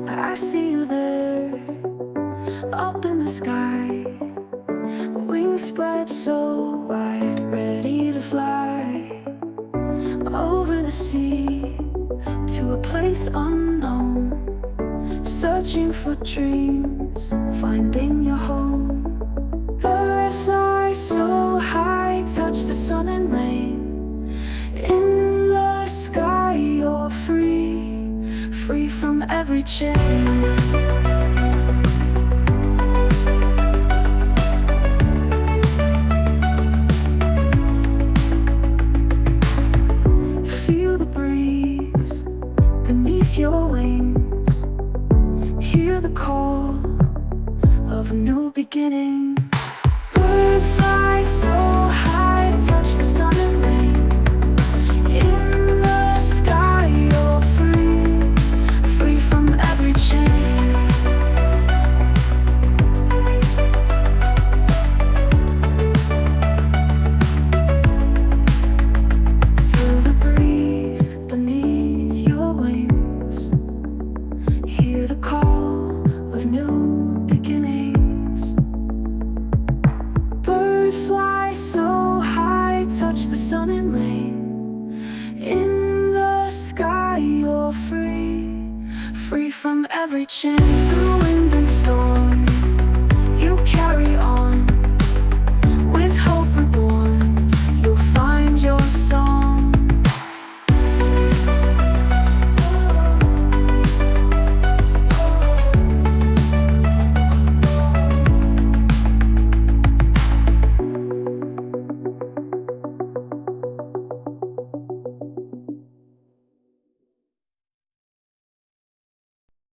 I see you there, up in the sky, wings spread so wide, ready to fly over the sea to a place unknown, searching for dreams, finding your home. Birds fly so high, touch the sun and rain. In the sky you're free, free from every chain. Feel the breeze beneath your wings, hear the call of a new beginning. Birds fly so high, touch the sun and rain. In the sky you're free, free from every chain. Feel the breeze beneath your wings, hear the call of new beginnings. Birds fly so high, touch the sun and rain. In the sky you're free, free from every chain. Through wind and